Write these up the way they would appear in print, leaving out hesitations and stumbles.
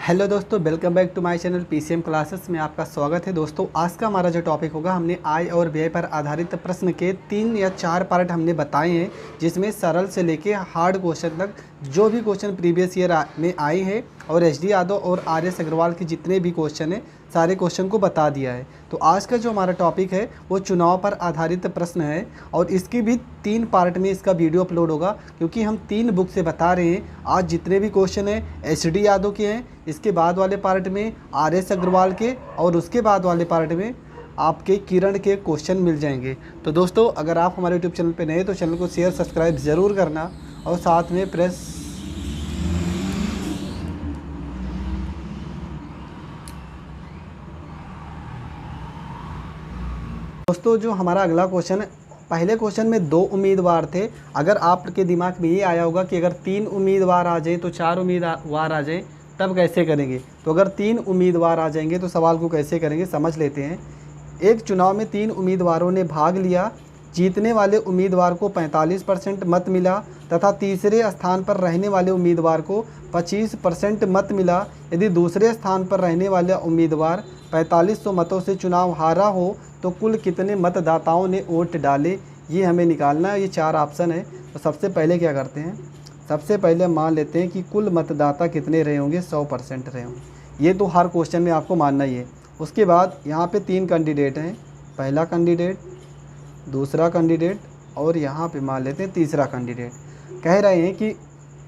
Hello दोस्तों, welcome back to my channel PCM classes में आपका स्वागत है। दोस्तों आज का हमारा जो टॉपिक होगा, हमने आय और व्यय पर आधारित प्रश्न के 3 या 4 पार्ट हमने बताए हैं, जिसमें सरल से लेके हार्ड क्वेश्चन तक जो भी क्वेश्चन प्रीवियस ईयर में आए हैं और एचडी यादव और आर.एस. अग्रवाल के जितने भी क्वेश्चन हैं सारे क्वेश्चन को बता दिया है। तो आज का जो हमारा टॉपिक है वो चुनाव पर आधारित प्रश्न है और इसकी भी 3 पार्ट में इसका वीडियो अपलोड होगा, क्योंकि हम 3 बुक से बता रहे हैं। आज जितने भी क्वेश्चन हैं एचडी यादव के हैं, इसके बाद वाले पार्ट में आर.एस. अग्रवाल के और उसके बाद वाले पार्ट में आपके किरण के क्वेश्चन मिल जाएंगे। तो दोस्तों अगर आप हमारे यूट्यूब चैनल पे नए तो चैनल को शेयर सब्सक्राइब ज़रूर करना और साथ में प्रेस दोस्तों जो हमारा अगला क्वेश्चन है, पहले क्वेश्चन में 2 उम्मीदवार थे। अगर आपके दिमाग में ये आया होगा कि अगर 3 उम्मीदवार आ जाए तो 4 उम्मीदवार आ जाए तब कैसे करेंगे, तो अगर 3 उम्मीदवार आ जाएंगे तो सवाल को कैसे करेंगे समझ लेते हैं। एक चुनाव में 3 उम्मीदवारों ने भाग लिया, जीतने वाले उम्मीदवार को 45% मत मिला तथा तीसरे स्थान पर रहने वाले उम्मीदवार को 25% मत मिला। यदि दूसरे स्थान पर रहने वाला उम्मीदवार 4500 मतों से चुनाव हारा हो तो कुल कितने मतदाताओं ने वोट डाले, ये हमें निकालना है। ये 4 ऑप्शन है। तो सबसे पहले क्या करते हैं, सबसे पहले मान लेते हैं कि कुल मतदाता कितने रहे होंगे, 100% रहे होंगे। ये तो हर क्वेश्चन में आपको मानना ही है। उसके बाद यहाँ पे 3 कैंडिडेट हैं, पहला कैंडिडेट, दूसरा कैंडिडेट और यहाँ पे मान लेते हैं तीसरा कैंडिडेट। कह रहे हैं कि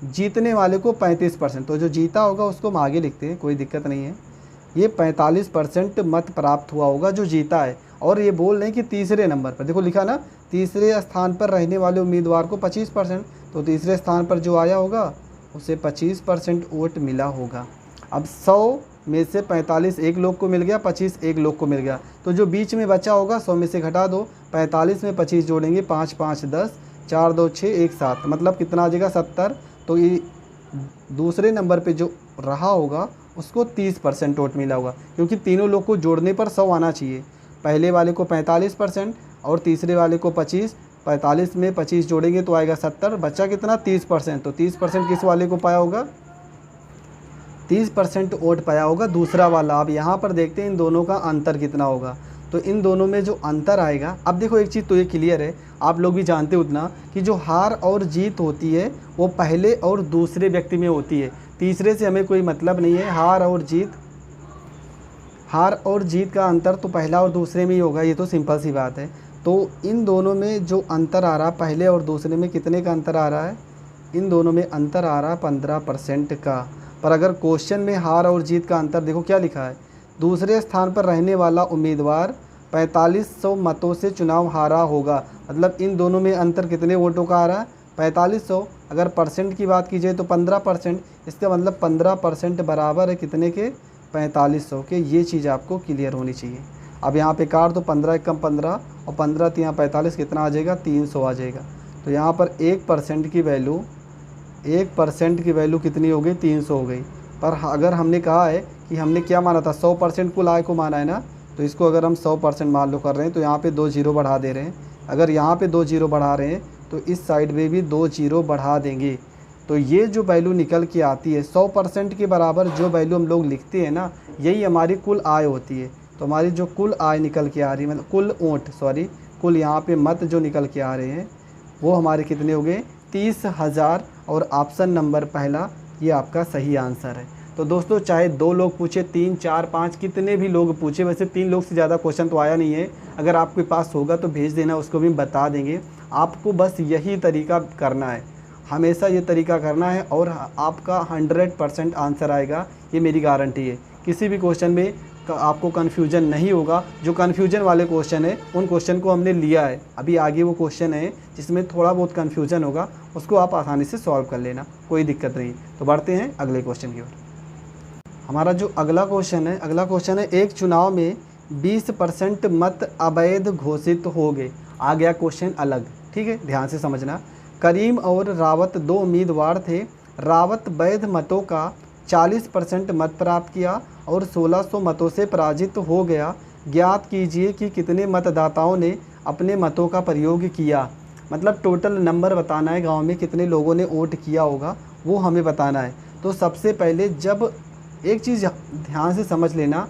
जीतने वाले को 35%, तो जो जीता होगा उसको हम आगे लिखते हैं, कोई दिक्कत नहीं है। ये 45% मत प्राप्त हुआ होगा जो जीता है। और ये बोल रहे हैं कि तीसरे नंबर पर, देखो लिखा ना, तीसरे स्थान पर रहने वाले उम्मीदवार को 25%, तो तीसरे स्थान पर जो आया होगा उसे 25% वोट मिला होगा। अब 100 में से 45 एक लोग को मिल गया, 25 एक लोग को मिल गया, तो जो बीच में बचा होगा 100 में से घटा दो, 45 में 25 जोड़ेंगे, 5 5 10, 4 2 6 1 7, मतलब कितना आ जाएगा 70। तो ये दूसरे नंबर पे जो रहा होगा उसको 30% वोट मिला होगा, क्योंकि तीनों लोग को जोड़ने पर 100 आना चाहिए। पहले वाले को 45% और तीसरे वाले को 25, 45 में 25 जोड़ेंगे तो आएगा 70, बचा कितना 30%। तो 30% किस वाले को पाया होगा, 30% वोट पाया होगा दूसरा वाला। अब यहाँ पर देखते हैं इन दोनों का अंतर कितना होगा। तो इन दोनों में जो अंतर आएगा, अब देखो एक चीज़ तो ये क्लियर है, आप लोग भी जानते हो उतना, कि जो हार और जीत होती है वो पहले और दूसरे व्यक्ति में होती है, तीसरे से हमें कोई मतलब नहीं है। हार और जीत का अंतर तो पहला और दूसरे में ही होगा, ये तो सिंपल सी बात है। तो इन दोनों में जो अंतर आ रहा, पहले और दूसरे में कितने का अंतर आ रहा है, इन दोनों में अंतर आ रहा 15% का। पर अगर क्वेश्चन में हार और जीत का अंतर देखो क्या लिखा है, दूसरे स्थान पर रहने वाला उम्मीदवार 4500 मतों से चुनाव हारा होगा, मतलब इन दोनों में अंतर कितने वोटों का आ रहा है, 4500। अगर परसेंट की बात की जाए तो 15%, इसका मतलब 15% बराबर है कितने के, 4500 के। ये चीज़ आपको क्लियर होनी चाहिए। अब यहाँ पे काट तो 15 कम 15 और 15 तो यहाँ 45, कितना आ जाएगा 300 आ जाएगा। तो यहाँ पर 1% की वैल्यू, 1% की वैल्यू कितनी हो गई, 300 हो गई। पर अगर हमने कहा है कि हमने क्या माना था, 100% कुल आय को माना है ना, तो इसको अगर हम 100% मान लो कर रहे हैं तो यहाँ पे 2 जीरो बढ़ा दे रहे हैं। अगर यहाँ पे 2 जीरो बढ़ा रहे हैं तो इस साइड में भी 2 जीरो बढ़ा देंगे। तो ये जो वैल्यू निकल के आती है 100% के बराबर जो वैल्यू हम लोग लिखते हैं ना, यही हमारी कुल आय होती है। तो हमारी जो कुल आय निकल के आ रही है, मतलब कुल वोट, कुल यहाँ पे मत जो निकल के आ रहे हैं वो हमारे कितने हो गए, 30,000। और ऑप्शन नंबर पहला ये आपका सही आंसर है। तो दोस्तों चाहे 2 लोग पूछे, 3 4 5 कितने भी लोग पूछे, वैसे 3 लोग से ज़्यादा क्वेश्चन तो आया नहीं है। अगर आपके पास होगा तो भेज देना, उसको भी बता देंगे। आपको बस यही तरीका करना है, हमेशा ये तरीका करना है और आपका 100% आंसर आएगा, ये मेरी गारंटी है। किसी भी क्वेश्चन में आपको कन्फ्यूजन नहीं होगा। जो कन्फ्यूजन वाले क्वेश्चन है उन क्वेश्चन को हमने लिया है, अभी आगे वो क्वेश्चन है जिसमें थोड़ा बहुत कन्फ्यूजन होगा, उसको आप आसानी से सॉल्व कर लेना, कोई दिक्कत नहीं। तो बढ़ते हैं अगले क्वेश्चन की ओर। हमारा जो अगला क्वेश्चन है, एक चुनाव में 20% मत अवैध घोषित हो गए। आ गया क्वेश्चन अलग, ठीक है, ध्यान से समझना। करीम और रावत 2 उम्मीदवार थे। रावत वैध मतों का 40% मत प्राप्त किया और 1600 मतों से पराजित हो गया। ज्ञात कीजिए कि कितने मतदाताओं ने अपने मतों का प्रयोग किया। मतलब टोटल नंबर बताना है, गांव में कितने लोगों ने वोट किया होगा वो हमें बताना है। तो सबसे पहले जब एक चीज़ ध्यान से समझ लेना,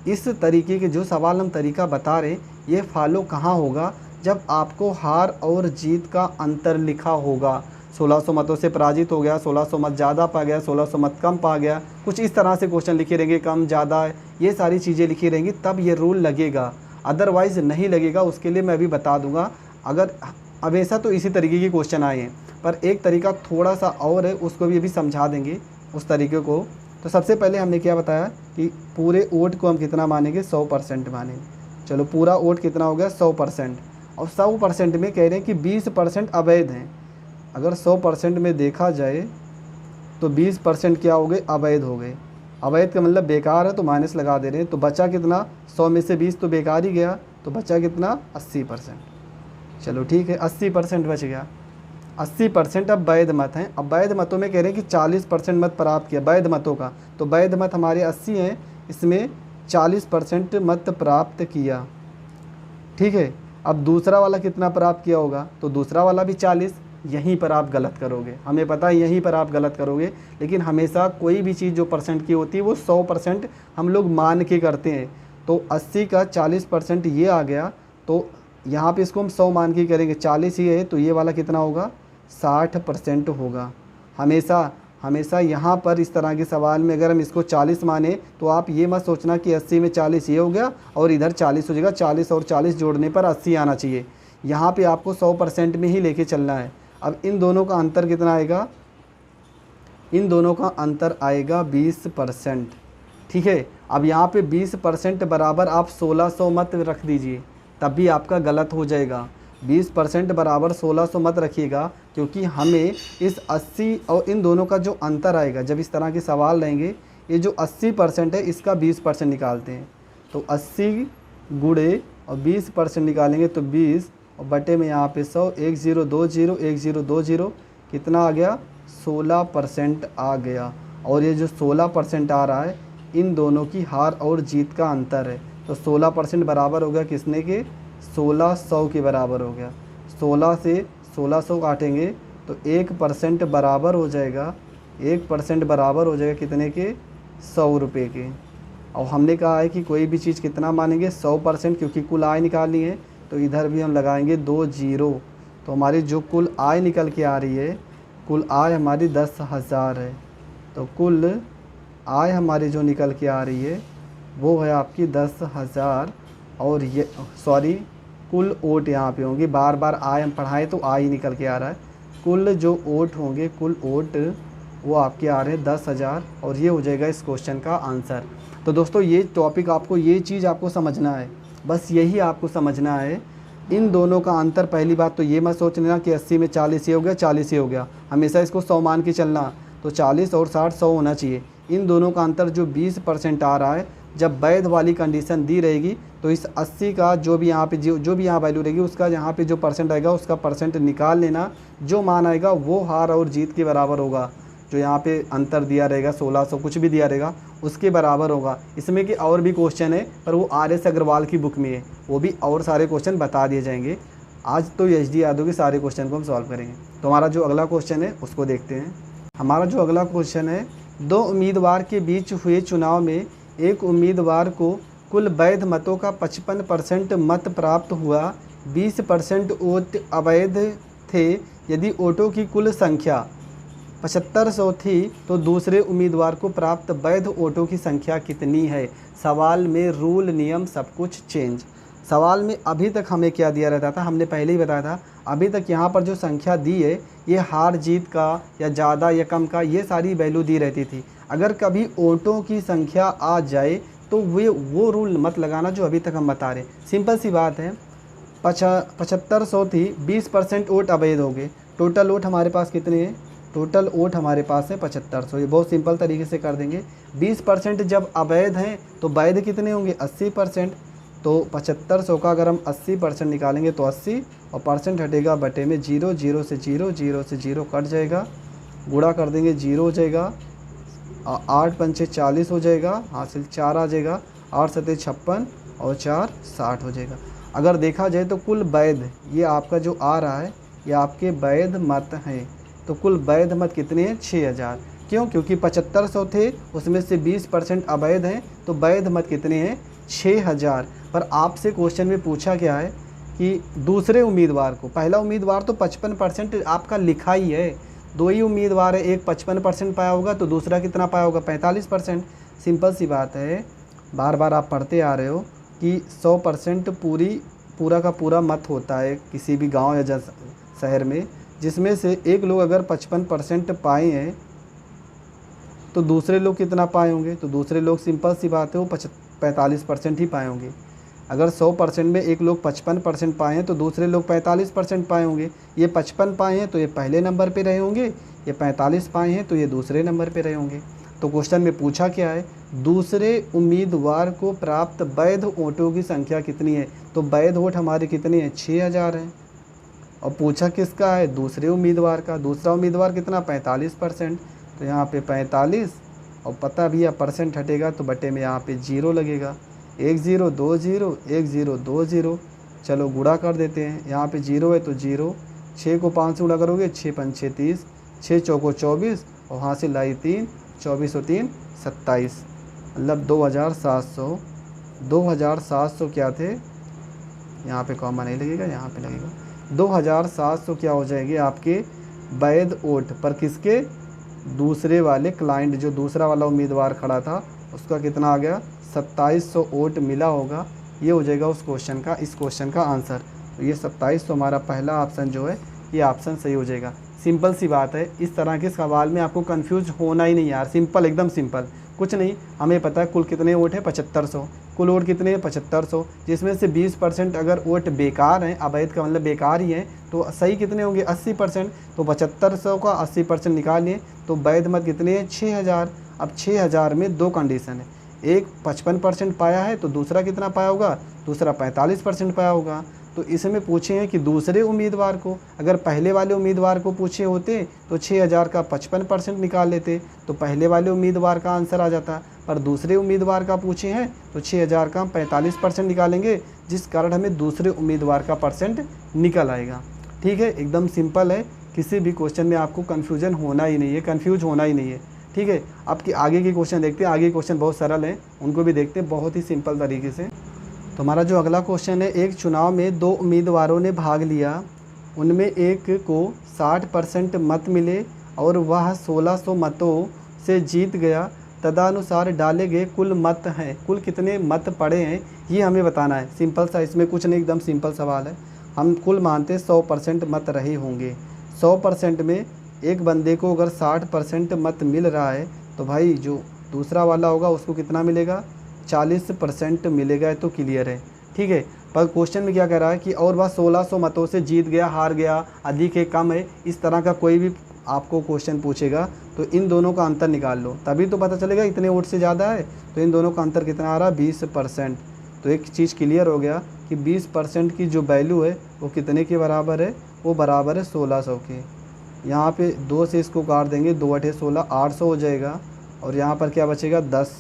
इस तरीके के जो सवाल हम तरीका बता रहे ये फॉलो कहाँ होगा, जब आपको हार और जीत का अंतर लिखा होगा। 1600 मतों से पराजित हो गया, 1600 मत ज़्यादा पा गया, 1600 मत कम पा गया, कुछ इस तरह से क्वेश्चन लिखे रहेंगे, कम ज़्यादा ये सारी चीज़ें लिखी रहेंगी, तब ये रूल लगेगा, अदरवाइज़ नहीं लगेगा। उसके लिए मैं अभी बता दूंगा। अगर हमेशा तो इसी तरीके के क्वेश्चन आए हैं, पर एक तरीका थोड़ा सा और है, उसको भी अभी समझा देंगे उस तरीके को। तो सबसे पहले हमने क्या बताया कि पूरे वोट को हम कितना मानेंगे, 100% मानेंगे। चलो पूरा वोट कितना हो गया, 100%। और 100% में कह रहे हैं कि 20% अवैध हैं। अगर 100% में देखा जाए तो 20% क्या हो गए, अवैध हो गए। अवैध का मतलब बेकार है तो माइनस लगा दे रहे हैं। तो बचा कितना, 100 में से 20 तो बेकार ही गया, तो बचा कितना, 80%। चलो ठीक है, 80% बच गया। 80% अब वैध मत हैं। अब वैध मतों में कह रहे हैं कि 40% मत प्राप्त किया वैध मतों का, तो वैध मत हमारे 80 हैं, इसमें 40% मत प्राप्त किया। ठीक है, अब दूसरा वाला कितना प्राप्त किया होगा, तो दूसरा वाला भी 40। यहीं पर आप गलत करोगे, हमें पता है यहीं पर आप गलत करोगे। लेकिन हमेशा कोई भी चीज़ जो परसेंट की होती है वो 100% हम लोग मान के करते हैं। तो 80 का 40% ये आ गया, तो यहाँ पे इसको हम 100 मान के करेंगे, 40 ही है, तो ये वाला कितना होगा, 60% होगा। हमेशा हमेशा यहाँ पर इस तरह के सवाल में अगर हम इसको 40 माने तो आप ये मत सोचना कि 80 में 40 ये हो गया और इधर 40 हो जाएगा। 40 और 40 जोड़ने पर 80 आना चाहिए। यहाँ पे आपको 100% में ही लेके चलना है। अब इन दोनों का अंतर कितना आएगा, इन दोनों का अंतर आएगा 20%। ठीक है, अब यहाँ पे 20% बराबर आप 1600 मत रख दीजिए, तब भी आपका गलत हो जाएगा। 20% बराबर 1600 मत रखिएगा, क्योंकि हमें इस 80 और इन दोनों का जो अंतर आएगा, जब इस तरह के सवाल रहेंगे, ये जो 80% है इसका 20% निकालते हैं, तो 80 गुणे और 20% निकालेंगे तो 20 और बटे में यहाँ पे 100, 1020 कितना आ गया, 16% आ गया। और ये जो 16% आ रहा है, इन दोनों की हार और जीत का अंतर है। तो 16% बराबर हो गया किसने के, 1600 के बराबर हो गया। 16 से 1600 काटेंगे तो 1% बराबर हो जाएगा, 1% बराबर हो जाएगा कितने के, 100 रुपये के। और हमने कहा है कि कोई भी चीज़ कितना मानेंगे, 100%, क्योंकि कुल आय निकालनी है। तो इधर भी हम लगाएंगे 2 जीरो, तो हमारी जो कुल आय निकल के आ रही है, कुल आय हमारी 10,000 है। तो कुल आय हमारी जो निकल के आ रही है वो है आपकी 10,000। और ये सॉरी, कुल वोट यहाँ पे होंगे, बार बार आय हम पढ़ाएं तो आय ही निकल के आ रहा है। कुल जो वोट होंगे, कुल वोट वो आपके आ रहे हैं 10,000, और ये हो जाएगा इस क्वेश्चन का आंसर। तो दोस्तों ये टॉपिक आपको, ये चीज़ आपको समझना है, बस यही आपको समझना है। इन दोनों का अंतर, पहली बात तो ये मत सोच लेना कि 80 में 40 ये हो गया, 40 ये हो गया, हमेशा इसको 100 मान के चलना। तो 40 और 60 100 होना चाहिए। इन दोनों का अंतर जो 20% आ रहा है, जब वैध वाली कंडीशन दी रहेगी तो इस 80 का जो भी यहाँ पे जो भी यहाँ वैल्यू रहेगी, उसका यहाँ पे जो परसेंट आएगा उसका परसेंट निकाल लेना। जो मान आएगा वो हार और जीत के बराबर होगा। जो यहाँ पे अंतर दिया रहेगा 1600 कुछ भी दिया रहेगा उसके बराबर होगा। इसमें कि और भी क्वेश्चन है, पर वो RS अग्रवाल की बुक में है, वो भी और सारे क्वेश्चन बता दिए जाएंगे। आज तो HD यादव के सारे क्वेश्चन को हम सॉल्व करेंगे। तो हमारा जो अगला क्वेश्चन है उसको देखते हैं। हमारा जो अगला क्वेश्चन है, 2 उम्मीदवार के बीच हुए चुनाव में एक उम्मीदवार को कुल वैध मतों का 55% मत प्राप्त हुआ, 20% वोट अवैध थे। यदि वोटों की कुल संख्या 7500 थी तो दूसरे उम्मीदवार को प्राप्त वैध वोटों की संख्या कितनी है। सवाल में रूल नियम सब कुछ चेंज। सवाल में अभी तक हमें क्या दिया रहता था, हमने पहले ही बताया था, अभी तक यहाँ पर जो संख्या दी है ये हार जीत का या ज़्यादा या कम का ये सारी वैल्यू दी रहती थी। अगर कभी वोटों की संख्या आ जाए तो वो रूल मत लगाना जो अभी तक हम बता रहे। सिंपल सी बात है, 7500 थी, 20% वोट अवैध हो गए। टोटल वोट हमारे पास कितने हैं, टोटल वोट हमारे पास है 7500। ये बहुत सिंपल तरीके से कर देंगे। 20% जब अवैध हैं तो वैध कितने होंगे, 80%। तो 7500 का अगर हम 80% निकालेंगे तो 80 और परसेंट हटेगा बटे में 0, 0 से 0, 0 से 0 कट जाएगा, गुणा कर देंगे 0 हो जाएगा, 8 पंचे 40 हो जाएगा, हासिल 4 आ जाएगा, 8 सते 56 और 4 60 हो जाएगा। अगर देखा जाए तो कुल वैध ये आपका जो आ रहा है ये आपके वैध मत हैं। तो कुल वैध मत कितने हैं, 6000। क्यों? क्योंकि 7500 थे, उसमें से 20% अवैध हैं, तो वैध मत कितने हैं? 6000। पर आपसे क्वेश्चन में पूछा क्या है कि दूसरे उम्मीदवार को, पहला उम्मीदवार तो 55% आपका लिखा ही है, दो ही उम्मीदवार है, एक 55% पाया होगा तो दूसरा कितना पाया होगा? 45%। सिंपल सी बात है, बार बार आप पढ़ते आ रहे हो कि 100% पूरा का पूरा मत होता है किसी भी गांव या शहर में, जिसमें से एक लोग अगर 55% पाए हैं तो दूसरे लोग कितना पाए होंगे? तो दूसरे लोग सिंपल सी बात है वो 45% ही पाए होंगे। अगर 100% में एक लोग 55% पाए हैं तो दूसरे लोग 45% पाए होंगे। ये 55 पाए हैं तो ये पहले नंबर पे रहे होंगे, ये 45 पाए हैं तो ये दूसरे नंबर पे रहे होंगे। तो क्वेश्चन में पूछा क्या है? दूसरे उम्मीदवार को प्राप्त वैध वोटों की संख्या कितनी है? तो वैध वोट हमारे कितने हैं? 6000 हैं। और पूछा किसका है? दूसरे उम्मीदवार का। दूसरा उम्मीदवार कितना? 45%। तो यहाँ पे 45, और पता भी है परसेंट हटेगा तो बटे में यहाँ पे 0 लगेगा। 1 0 2 0 1 0 2 0। चलो गुणा कर देते हैं, यहाँ पे 0 है तो 0, 6 को 5 से गुणा करोगे 6 5 6 30, 6 चौको 24 और यहाँ से लाई 3, 24 और 3 27, मतलब 2700। 2700 क्या थे? यहाँ पे कॉमा नहीं लगेगा, यहाँ पे लगेगा। 2700 क्या हो जाएंगे आपके वैध वोट पर किसके? दूसरे वाले क्लाइंट, जो दूसरा वाला उम्मीदवार खड़ा था उसका कितना आ गया? 2700 वोट मिला होगा। ये हो जाएगा उस क्वेश्चन का, इस क्वेश्चन का आंसर। तो ये 2700 हमारा पहला ऑप्शन जो है ये ऑप्शन सही हो जाएगा। सिंपल सी बात है, इस तरह के सवाल में आपको कंफ्यूज होना ही नहीं यार, सिंपल, एकदम सिंपल, कुछ नहीं। हमें पता है कुल कितने वोट हैं? 7500। कुल वोट कितने हैं? 7500, जिसमें से 20% अगर वोट बेकार हैं, अवैध का मतलब बेकार ही हैं, तो सही कितने होंगे? 80%। तो 7500 का 80% निकाल लिए तो वैध मत कितने हैं? 6000। अब 6000 में दो कंडीशन है, एक 55% पाया है तो दूसरा कितना पाया होगा? दूसरा 45% पाया होगा। तो इसमें पूछे हैं कि दूसरे उम्मीदवार को, अगर पहले वाले उम्मीदवार को पूछे होते तो 6000 का 55% निकाल लेते तो पहले वाले उम्मीदवार का आंसर आ जाता। पर दूसरे उम्मीदवार का पूछे हैं तो 6000 का हम 45% निकालेंगे, जिस कारण हमें दूसरे उम्मीदवार का परसेंट निकल आएगा। ठीक है, एकदम सिंपल है, किसी भी क्वेश्चन में आपको कन्फ्यूजन होना ही नहीं है, कन्फ्यूज होना ही नहीं है। ठीक है, आपकी आगे के क्वेश्चन देखते हैं। आगे क्वेश्चन बहुत सरल हैं, उनको भी देखते हैं बहुत ही सिंपल तरीके से। तो हमारा जो अगला क्वेश्चन है, एक चुनाव में दो उम्मीदवारों ने भाग लिया, उनमें एक को 60% मत मिले और वह 1600 मतों से जीत गया, तदनुसार डाले गए कुल मत हैं, कुल कितने मत पड़े हैं ये हमें बताना है। सिंपल सा, इसमें कुछ नहीं, एकदम सिंपल सवाल है। हम कुल मानते 100% मत रहे होंगे। 100% में एक बंदे को अगर 60% मत मिल रहा है तो भाई जो दूसरा वाला होगा उसको कितना मिलेगा? 40% मिलेगा, तो क्लियर है। ठीक है, पर क्वेश्चन में क्या कह रहा है कि और वह 1600 मतों से जीत गया, हार गया, अधिक है, कम है, इस तरह का कोई भी आपको क्वेश्चन पूछेगा तो इन दोनों का अंतर निकाल लो, तभी तो पता चलेगा इतने वोट से ज़्यादा है। तो इन दोनों का अंतर कितना आ रहा है? 20%। तो एक चीज़ क्लियर हो गया कि 20% की जो वैल्यू है वो कितने के बराबर है? वो बराबर है 1600 के। यहाँ पे 2 से इसको काट देंगे, 2 8 16, 800 हो जाएगा। और यहाँ पर क्या बचेगा? 10,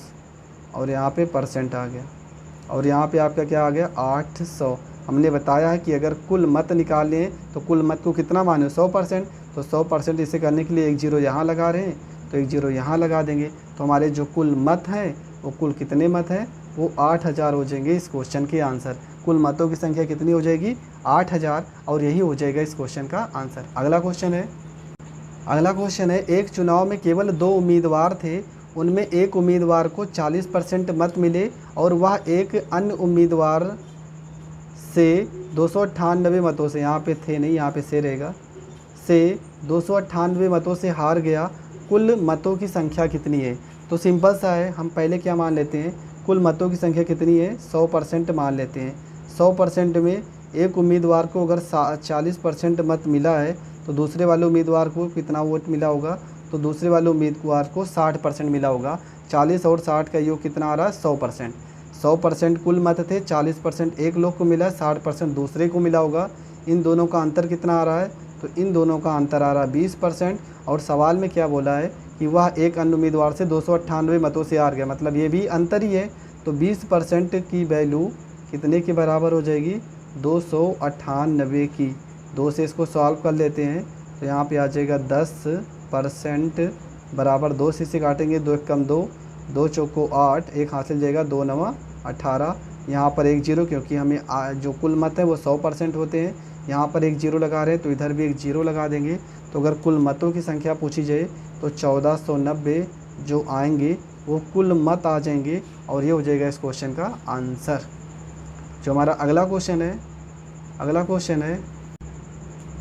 और यहाँ पे परसेंट आ गया, और यहाँ पे आपका क्या आ गया? 800। हमने बताया है कि अगर कुल मत निकालें तो कुल मत को कितना माने? 100%। तो 100% इसे करने के लिए एक जीरो यहाँ लगा रहे हैं, तो एक जीरो यहाँ लगा देंगे, तो हमारे जो कुल मत हैं वो कुल कितने मत हैं? वो 8000 हो जाएंगे इस क्वेश्चन के आंसर। कुल मतों की संख्या कितनी हो जाएगी? 8000, और यही हो जाएगा इस क्वेश्चन का आंसर। अगला क्वेश्चन है, एक चुनाव में केवल 2 उम्मीदवार थे, उनमें एक उम्मीदवार को 40% मत मिले और वह एक अन्य उम्मीदवार से 298 मतों से, यहाँ पे थे नहीं, यहाँ पे से रहेगा, से 298 मतों से हार गया। कुल मतों की संख्या कितनी है? तो सिंपल सा है, हम पहले क्या मान लेते हैं? कुल मतों की संख्या कितनी है? 100% मान लेते हैं। 100% में एक उम्मीदवार को अगर 40% मत मिला है तो दूसरे वाले उम्मीदवार को कितना वोट मिला होगा? तो दूसरे वाले उम्मीदवार को 60% मिला होगा। 40 और 60 का योग कितना आ रहा है? 100%। 100% कुल मत थे, 40% एक लोग को मिला, 60% दूसरे को मिला होगा। इन दोनों का अंतर कितना आ रहा है? तो इन दोनों का अंतर आ रहा है 20%। और सवाल में क्या बोला है कि वह एक अन्य उम्मीदवार से 298 मतों से हार गया, मतलब ये भी अंतर ही है। तो 20% की वैल्यू कितने के बराबर हो जाएगी? 298 की। 2 से इसको सॉल्व कर लेते हैं तो यहाँ पे आ जाएगा 10% बराबर 2 से काटेंगे, 2 एक कम 2, 2 चौको 8, एक हासिल जाएगा, 2 नवा 18। यहाँ पर एक जीरो, क्योंकि हमें जो कुल मत है वो 100% होते हैं। यहाँ पर एक जीरो लगा रहे हैं तो इधर भी एक जीरो लगा देंगे। तो अगर कुल मतों की संख्या पूछी जाए तो 1490 जो आएंगे वो कुल मत आ जाएंगे, और ये हो जाएगा इस क्वेश्चन का आंसर। जो हमारा अगला क्वेश्चन है,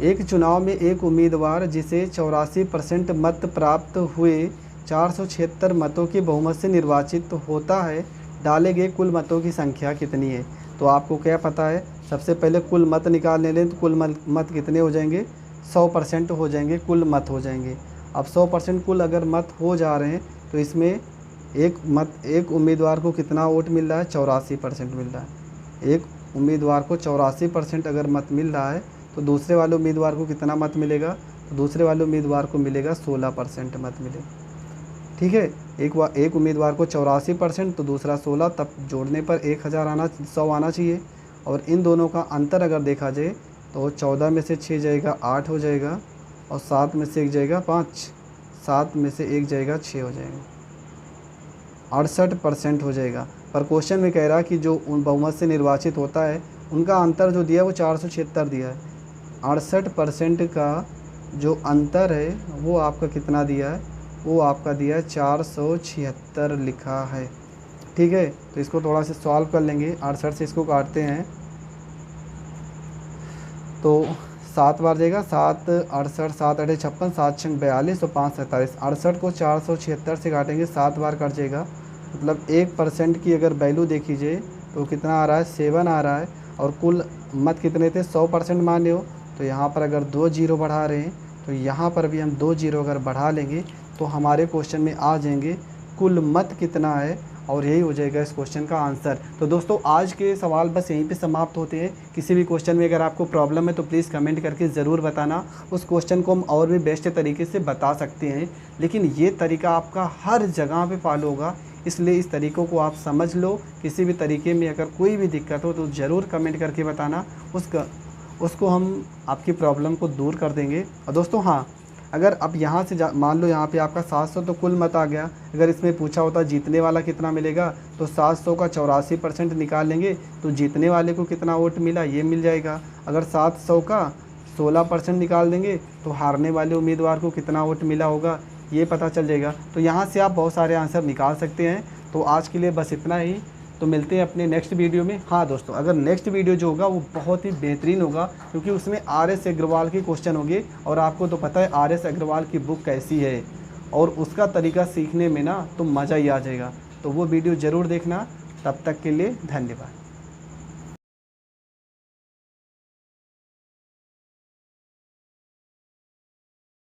एक चुनाव में एक उम्मीदवार जिसे 84% मत प्राप्त हुए 476 मतों की बहुमत से निर्वाचित होता है, डाले गए कुल मतों की संख्या कितनी है। तो आपको क्या पता है, सबसे पहले कुल मत निकालने लें तो कुल मत कितने हो जाएंगे, 100% हो जाएंगे, कुल मत हो जाएंगे। अब 100% कुल अगर मत हो जा रहे हैं तो इसमें एक उम्मीदवार को कितना वोट मिल रहा है, 84% मिल रहा है। एक उम्मीदवार को 84% अगर मत मिल रहा है तो दूसरे वाले उम्मीदवार को कितना मत मिलेगा, तो दूसरे वाले उम्मीदवार को मिलेगा 16% मत मिलेगा। ठीक है, एक उम्मीदवार को 84% तो दूसरा 16, तब जोड़ने पर 100 आना चाहिए। और इन दोनों का अंतर अगर देखा जाए तो 14 में से 6 जाएगा 8 हो जाएगा, और 7 में से 1 जाएगा 5, 7 में से 1 जाएगा 6 हो जाएगा, 68% हो जाएगा। पर क्वेश्चन में कह रहा है कि जो उन बहुमत से निर्वाचित होता है उनका अंतर जो दिया है वो 476 दिया है। 68% का जो अंतर है वो आपका कितना दिया है, वो आपका दिया है 476 लिखा है। ठीक है, तो इसको थोड़ा सा सॉल्व कर लेंगे। 68 से इसको काटते हैं तो 7 बार जाएगा, 7 68, 7 8 56, 7 6 42 और 5 47। 68 को 476 से काटेंगे, 7 बार कट जाएगा, मतलब 1% की अगर वैल्यू देखी जाए तो कितना आ रहा है, 7 आ रहा है। और कुल मत कितने थे, 100% माने हो, तो यहाँ पर अगर 2 जीरो बढ़ा रहे हैं तो यहाँ पर भी हम 2 जीरो अगर बढ़ा लेंगे तो हमारे क्वेश्चन में आ जाएंगे कुल मत कितना है, और यही हो जाएगा इस क्वेश्चन का आंसर। तो दोस्तों आज के सवाल बस यहीं पे समाप्त होते हैं। किसी भी क्वेश्चन में अगर आपको प्रॉब्लम है तो प्लीज़ कमेंट करके ज़रूर बताना, उस क्वेश्चन को हम और भी बेस्ट तरीके से बता सकते हैं। लेकिन ये तरीका आपका हर जगह पे फॉलो होगा, इसलिए इस तरीक़ों को आप समझ लो। किसी भी तरीके में अगर कोई भी दिक्कत हो तो ज़रूर कमेंट करके बताना, उसको हम आपकी प्रॉब्लम को दूर कर देंगे। और दोस्तों हाँ, अगर अब यहाँ से मान लो यहाँ पे आपका 700 तो कुल मत आ गया, अगर इसमें पूछा होता जीतने वाला कितना मिलेगा तो 700 का 84% निकाल लेंगे तो जीतने वाले को कितना वोट मिला ये मिल जाएगा। अगर 700 का 16% निकाल देंगे तो हारने वाले उम्मीदवार को कितना वोट मिला होगा ये पता चल जाएगा। तो यहाँ से आप बहुत सारे आंसर निकाल सकते हैं। तो आज के लिए बस इतना ही, तो मिलते हैं अपने नेक्स्ट वीडियो में। हाँ दोस्तों, अगर नेक्स्ट वीडियो जो होगा वो बहुत ही बेहतरीन होगा, क्योंकि उसमें RS अग्रवाल के क्वेश्चन होंगे, और आपको तो पता है RS अग्रवाल की बुक कैसी है, और उसका तरीका सीखने में ना तो मज़ा ही आ जाएगा। तो वो वीडियो ज़रूर देखना। तब तक के लिए धन्यवाद।